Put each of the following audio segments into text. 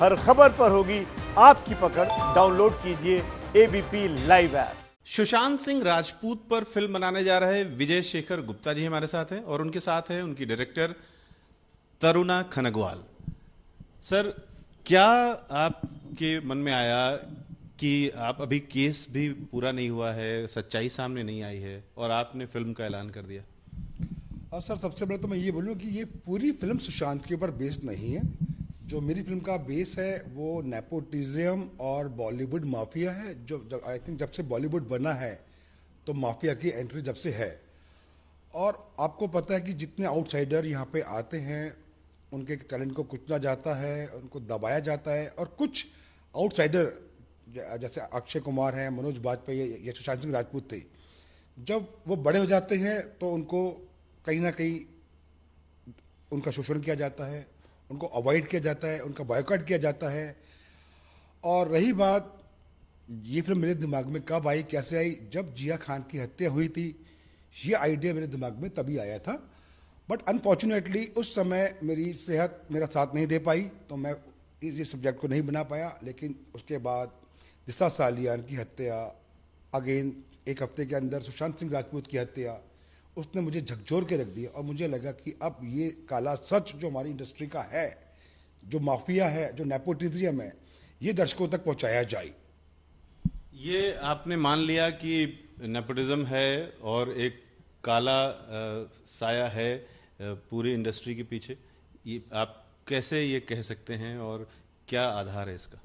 हर खबर पर होगी आपकी पकड़। डाउनलोड कीजिए ABP live app. Sushant Singh Rajput पर फिल्म बनाने जा रहे विजय शेखर गुप्ता जी हमारे साथ हैं और उनके साथ है उनकी डायरेक्टर तरुणा खनगवाल। सर, क्या आपके मन में आया कि आप अभी केस भी पूरा नहीं हुआ है, सच्चाई सामने नहीं आई है और आपने फिल्म का ऐलान कर दिया? और सर, सबसे पहले तो मैं ये बोलूँ कि ये पूरी फिल्म सुशांत के ऊपर बेस्ड नहीं है। जो मेरी फिल्म का बेस है वो नेपोटिज्म और बॉलीवुड माफिया है। जो आई थिंक जब से बॉलीवुड बना है तो माफिया की एंट्री जब से है। और आपको पता है कि जितने आउटसाइडर यहाँ पे आते हैं उनके टैलेंट को कुचला जाता है, उनको दबाया जाता है। और कुछ आउटसाइडर जैसे अक्षय कुमार हैं, मनोज बाजपेयी या सुशांत सिंह राजपूत थे, जब वो बड़े हो जाते हैं तो उनको कहीं ना कहीं उनका शोषण किया जाता है, उनको अवॉइड किया जाता है, उनका बॉयकॉट किया जाता है। और रही बात ये फिल्म मेरे दिमाग में कब आई, कैसे आई, जब जिया खान की हत्या हुई थी, ये आइडिया मेरे दिमाग में तभी आया था। बट अनफॉर्चुनेटली उस समय मेरी सेहत मेरा साथ नहीं दे पाई तो मैं इस सब्जेक्ट को नहीं बना पाया। लेकिन उसके बाद दिशा सालियान की हत्या, अगेन एक हफ्ते के अंदर सुशांत सिंह राजपूत की हत्या, उसने मुझे झकझोर के रख दिया। और मुझे लगा कि अब ये काला सच जो हमारी इंडस्ट्री का है, जो माफिया है, जो नेपोटिज्म है, ये दर्शकों तक पहुंचाया जाए। ये आपने मान लिया कि नेपोटिज्म है और एक काला साया है पूरी इंडस्ट्री के पीछे, ये आप कैसे ये कह सकते हैं और क्या आधार है इसका?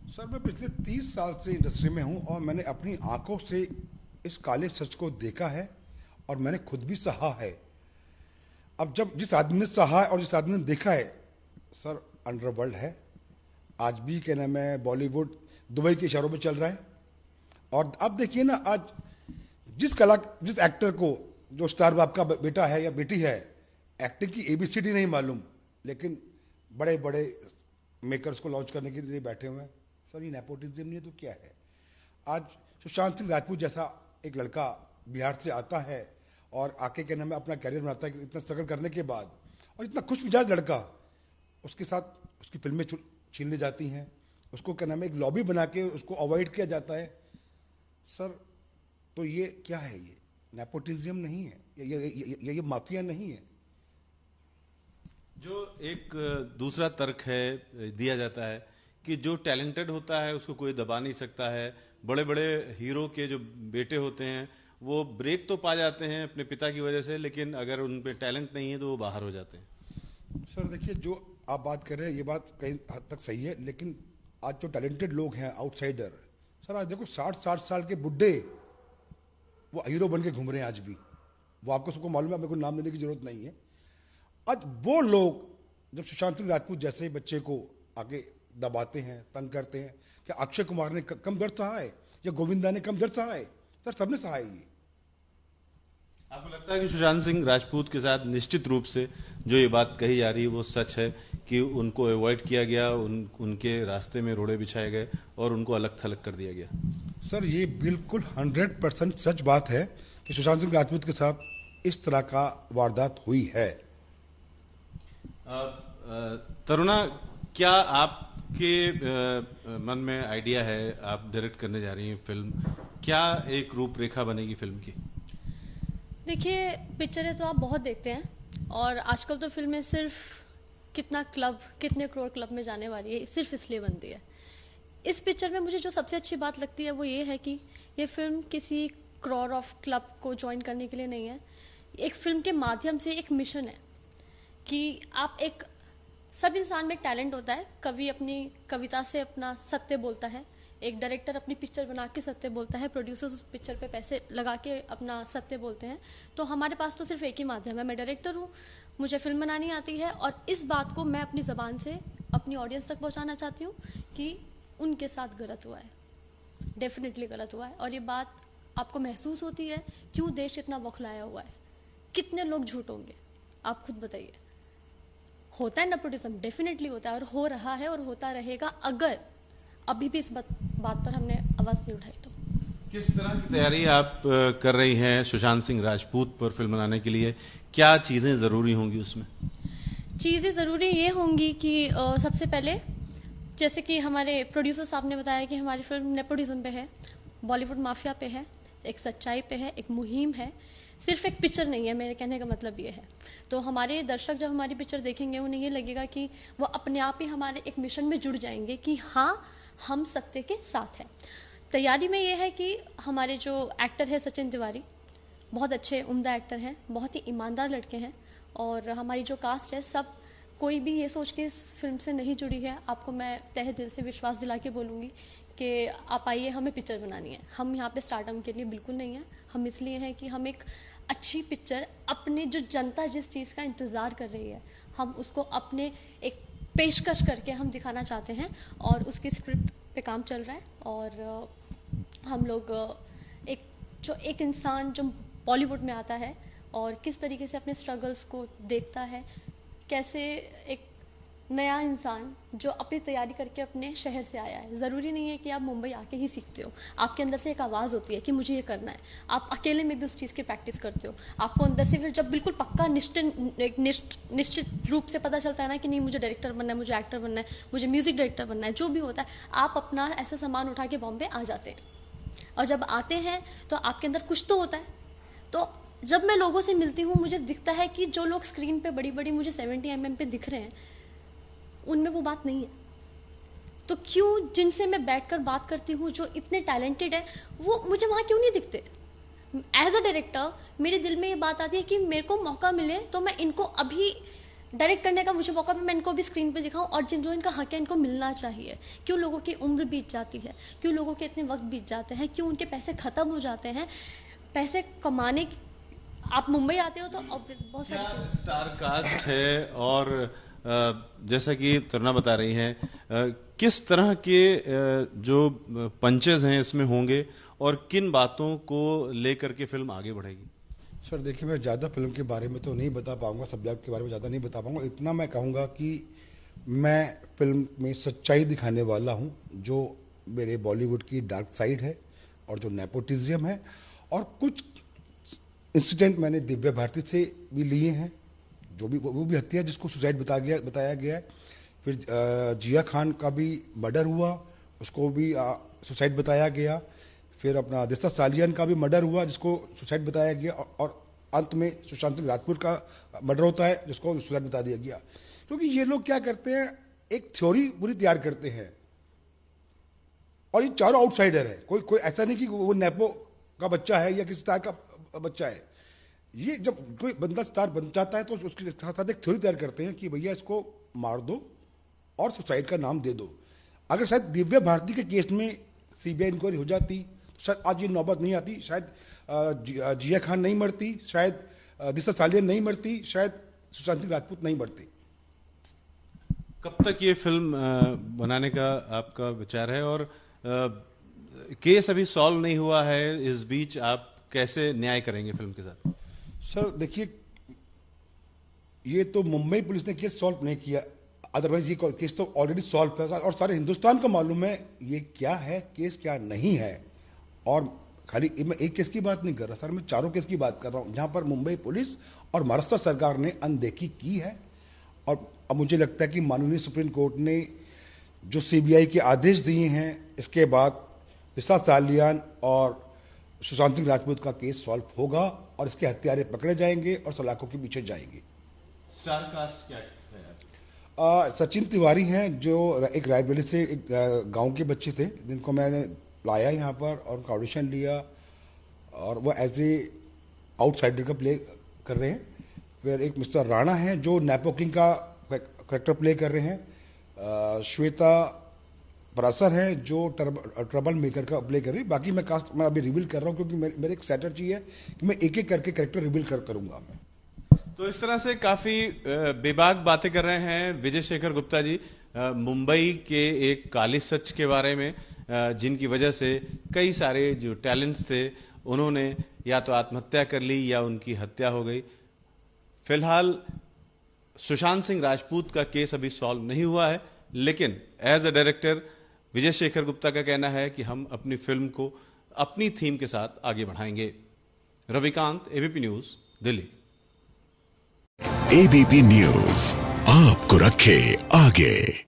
सर, मैं पिछले 30 साल से इंडस्ट्री में हूं और मैंने अपनी आंखों से इस काले सच को देखा है और मैंने खुद भी सहा है। अब जब जिस आदमी ने सहा है और जिस आदमी ने देखा है, सर, अंडरवर्ल्ड है आज भी, क्या नाम है, बॉलीवुड दुबई के इशारों में चल रहा है। और अब देखिए ना, आज जिस एक्टर को, जो स्टार बाप का बेटा है या बेटी है, एक्टिंग की ABCD नहीं मालूम, लेकिन बड़े बड़े मेकर्स को लॉन्च करने के लिए बैठे हुए हैं। सर, ये नेपोटिज्म नहीं है तो क्या है? आज सुशांत सिंह राजपूत जैसा एक लड़का बिहार से आता है और आके क्या नाम है अपना कैरियर बनाता है, इतना स्ट्रगल करने के बाद, और इतना खुश मिजाज लड़का, उसके साथ उसकी फिल्में छीन ली जाती हैं, उसको क्या नाम है एक लॉबी बना के उसको अवॉइड किया जाता है। सर, तो ये क्या है? ये नेपोटिज्म नहीं है, ये माफिया नहीं है। जो एक दूसरा तर्क है दिया जाता है कि जो टैलेंटेड होता है उसको कोई दबा नहीं सकता है। बड़े बड़े हीरो के जो बेटे होते हैं वो ब्रेक तो पा जाते हैं अपने पिता की वजह से, लेकिन अगर उन पे टैलेंट नहीं है तो वो बाहर हो जाते हैं। सर देखिए, जो आप बात कर रहे हैं ये बात कहीं हद तक सही है, लेकिन आज जो टैलेंटेड लोग हैं आउटसाइडर, सर आज देखो 60-60 साल के बुड्ढे वो हीरो बन के घूम रहे हैं आज भी। वो आपको सबको मालूम है, मेरे को नाम लेने की जरूरत नहीं है। आज वो लोग जब सुशांत सिंह राजपूत जैसे बच्चे को आगे दबाते हैं, तंग करते हैं, क्या अक्षय कुमार ने कम दर्द सहा है या गोविंदा ने कम दर्द सहा है? सर, सबने सहा है ये। आपको लगता है कि सुशांत सिंह राजपूत के साथ निश्चित रूप से जो ये बात कही जा रही है वो सच है कि उनको अवॉइड किया गया, उनके रास्ते में रोड़े बिछाए गए और उनको अलग थलग कर दिया गया? सर, ये बिल्कुल 100% सच बात है कि सुशांत सिंह राजपूत के साथ इस तरह का वारदात हुई है। तरुणा, क्या आपके मन में आइडिया है, आप डायरेक्ट करने जा रही हैं फिल्म, क्या एक रूपरेखा बनेगी फिल्म की? देखिए, पिक्चरें तो आप बहुत देखते हैं और आजकल तो फिल्में सिर्फ कितने करोड़ क्लब में जाने वाली है सिर्फ इसलिए बनती है। इस पिक्चर में मुझे जो सबसे अच्छी बात लगती है वो ये है कि ये फिल्म किसी करोड़ ऑफ क्लब को ज्वाइन करने के लिए नहीं है। एक फिल्म के माध्यम से एक मिशन है कि आप सब इंसान में एक टैलेंट होता है। कवि अपनी कविता से अपना सत्य बोलता है, एक डायरेक्टर अपनी पिक्चर बना के सत्य बोलता है, प्रोड्यूसर्स उस पिक्चर पे पैसे लगा के अपना सत्य बोलते हैं। तो हमारे पास तो सिर्फ एक ही माध्यम है। मैं डायरेक्टर हूँ, मुझे फिल्म बनानी आती है और इस बात को मैं अपनी ज़बान से अपनी ऑडियंस तक पहुँचाना चाहती हूँ कि उनके साथ गलत हुआ है, डेफिनेटली गलत हुआ है। और ये बात आपको महसूस होती है, क्यों देश इतना बौखलाया हुआ है, कितने लोग झूठ होंगे, आप खुद बताइए। होता है नेपोटिज्म, डेफिनेटली होता है और हो रहा है और होता रहेगा अगर अभी भी इस बात पर हमने आवाज नहीं उठाई तो। किस तरह की तैयारी आप कर रही हैं सुशांत सिंह राजपूत पर फिल्म बनाने के लिए? क्या चीजें जरूरी होंगी उसमें? चीजें जरूरी ये होंगी कि सबसे पहले जैसे कि हमारे प्रोड्यूसर साहब ने बताया कि हमारी फिल्म नेपोटिज्म पे है, बॉलीवुड माफिया पे है, एक सच्चाई पे है, एक मुहिम है, सिर्फ एक पिक्चर नहीं है। मेरे कहने का मतलब ये है। तो हमारे दर्शक जब हमारी पिक्चर देखेंगे उन्हें ये लगेगा कि वो अपने आप ही हमारे एक मिशन में जुड़ जाएंगे कि हाँ, हम सत्य के साथ हैं। तैयारी में ये है कि हमारे जो एक्टर है सचिन तिवारी बहुत अच्छे उम्दा एक्टर हैं, बहुत ही ईमानदार लड़के हैं, और हमारी जो कास्ट है सब कोई भी ये सोच के इस फिल्म से नहीं जुड़ी है। आपको मैं तहे दिल से विश्वास दिला के बोलूँगी कि आप आइए, हमें पिक्चर बनानी है। हम यहाँ पे स्टार्टअप के लिए बिल्कुल नहीं है। हम इसलिए हैं कि हम एक अच्छी पिक्चर, अपने जो जनता जिस चीज़ का इंतज़ार कर रही है, हम उसको अपने एक पेशकश करके हम दिखाना चाहते हैं, और उसकी स्क्रिप्ट पे काम चल रहा है। और हम लोग एक इंसान जो बॉलीवुड में आता है और किस तरीके से अपने स्ट्रगल्स को देखता है, कैसे एक नया इंसान जो अपनी तैयारी करके अपने शहर से आया है। ज़रूरी नहीं है कि आप मुंबई आके ही सीखते हो, आपके अंदर से एक आवाज़ होती है कि मुझे ये करना है। आप अकेले में भी उस चीज़ की प्रैक्टिस करते हो। आपको अंदर से फिर जब बिल्कुल पक्का निश्चित रूप से पता चलता है ना कि नहीं, मुझे डायरेक्टर बनना है, मुझे एक्टर बनना है, मुझे म्यूज़िक डायरेक्टर बनना है, जो भी होता है, आप अपना ऐसा सामान उठा के बॉम्बे आ जाते हैं। और जब आते हैं तो आपके अंदर कुछ तो होता है। तो जब मैं लोगों से मिलती हूँ, मुझे दिखता है कि जो लोग स्क्रीन पे बड़ी बड़ी मुझे 70 mm पे दिख रहे हैं, उनमें वो बात नहीं है। तो क्यों जिनसे मैं बैठकर बात करती हूँ, जो इतने टैलेंटेड है, वो मुझे वहाँ क्यों नहीं दिखते? एज अ डायरेक्टर मेरे दिल में ये बात आती है कि मेरे को मौका मिले तो मैं इनको अभी डायरेक्ट करने का मुझे मौका, मैं इनको भी स्क्रीन पे दिखाऊं, और जो इनका हक है इनको मिलना चाहिए। क्यों लोगों की उम्र बीत जाती है, क्यों लोगों के इतने वक्त बीत जाते हैं, क्यों उनके पैसे खत्म हो जाते हैं? पैसे कमाने आप मुंबई आते हो तो ऑब्वियस बहुत सारी चीजें। स्टार कास्ट है, और जैसा कि तरुणा बता रही हैं, किस तरह के जो पंचेज हैं इसमें होंगे, और किन बातों को लेकर के फिल्म आगे बढ़ेगी? सर देखिए, मैं ज़्यादा फिल्म के बारे में तो नहीं बता पाऊंगा, सब्जेक्ट के बारे में ज़्यादा नहीं बता पाऊंगा। इतना मैं कहूँगा कि मैं फिल्म में सच्चाई दिखाने वाला हूँ, जो मेरे बॉलीवुड की डार्क साइड है और जो नेपोटिज्म है, और कुछ इंसिडेंट मैंने दिव्या भारती से भी लिए हैं, जो भी वो भी हत्या जिसको सुसाइड बताया गया है। फिर जिया खान का भी मर्डर हुआ, उसको भी सुसाइड बताया गया। फिर अपना दिस्ता सालियन का भी मर्डर हुआ, जिसको सुसाइड बताया गया, और अंत में सुशांत सिंह राजपूत का मर्डर होता है, जिसको सुसाइड बता दिया गया। क्योंकि ये लोग क्या करते हैं, एक थ्योरी पूरी तैयार करते हैं, और ये चारों आउटसाइडर है। कोई ऐसा नहीं कि वो नेपो का बच्चा है या किसी स्टार का बच्चा है। ये जब कोई बंदा स्टार बन जाता है तो उसके साथ एक थ्योरी तैयार करते हैं कि भैया इसको मार दो और सुसाइड का नाम दे दो। अगर शायद दिव्या भारती के केस में सीबीआई इंक्वायरी हो जाती, शायद आज ये नौबत नहीं आती, शायद जिया खान नहीं मरती, शायद दिस्ता सालियन नहीं मरती, शायद सुशांत सिंह राजपूत नहीं मरते। कब तक ये फिल्म बनाने का आपका विचार है, और केस अभी सॉल्व नहीं हुआ है, इस बीच आप कैसे न्याय करेंगे फिल्म के साथ? सर देखिए, ये तो मुंबई पुलिस ने केस सॉल्व नहीं किया, अदरवाइज ये केस तो ऑलरेडी सॉल्व है, और सारे हिंदुस्तान को मालूम है ये क्या है केस, क्या नहीं है। और खाली मैं एक केस की बात नहीं कर रहा सर, मैं चारों केस की बात कर रहा हूँ, जहाँ पर मुंबई पुलिस और महाराष्ट्र सरकार ने अनदेखी की है। और अब मुझे लगता है कि माननीय सुप्रीम कोर्ट ने जो सीबीआई के आदेश दिए हैं, इसके बाद दिस्ता सालियन और सुशांत सिंह राजपूत का केस सॉल्व होगा, और इसके हत्यारे पकड़े जाएंगे और सलाखों के पीछे जाएंगे। स्टार कास्ट क्या है? सचिन तिवारी हैं, जो एक रायबरेली से एक गांव के बच्चे थे, जिनको मैंने लाया यहाँ पर और उनका ऑडिशन लिया, और वो एज ए आउटसाइडर का प्ले कर रहे हैं। फिर एक मिस्टर राणा हैं, जो नेपो किंग का कैरेक्टर प्ले कर रहे हैं। श्वेता परासर हैं, जो ट्रबल मेकर का प्ले कर रही है। बाकी मैं अभी रिवील कर रहा हूँ, क्योंकि मेरे एक स्ट्रैटेजी है कि मैं एक एक करके कैरेक्टर रिवील करूंगा मैं। तो इस तरह से काफी बेबाक बातें कर रहे हैं विजय शेखर गुप्ता जी, मुंबई के एक काली सच के बारे में, जिनकी वजह से कई सारे जो टैलेंट्स थे उन्होंने या तो आत्महत्या कर ली या उनकी हत्या हो गई। फिलहाल सुशांत सिंह राजपूत का केस अभी सॉल्व नहीं हुआ है, लेकिन as a director Vijay Shekhar Gupta का कहना है कि हम अपनी फिल्म को अपनी थीम के साथ आगे बढ़ाएंगे। Ravikant, ABP news, Delhi. ABP news आपको रखे आगे।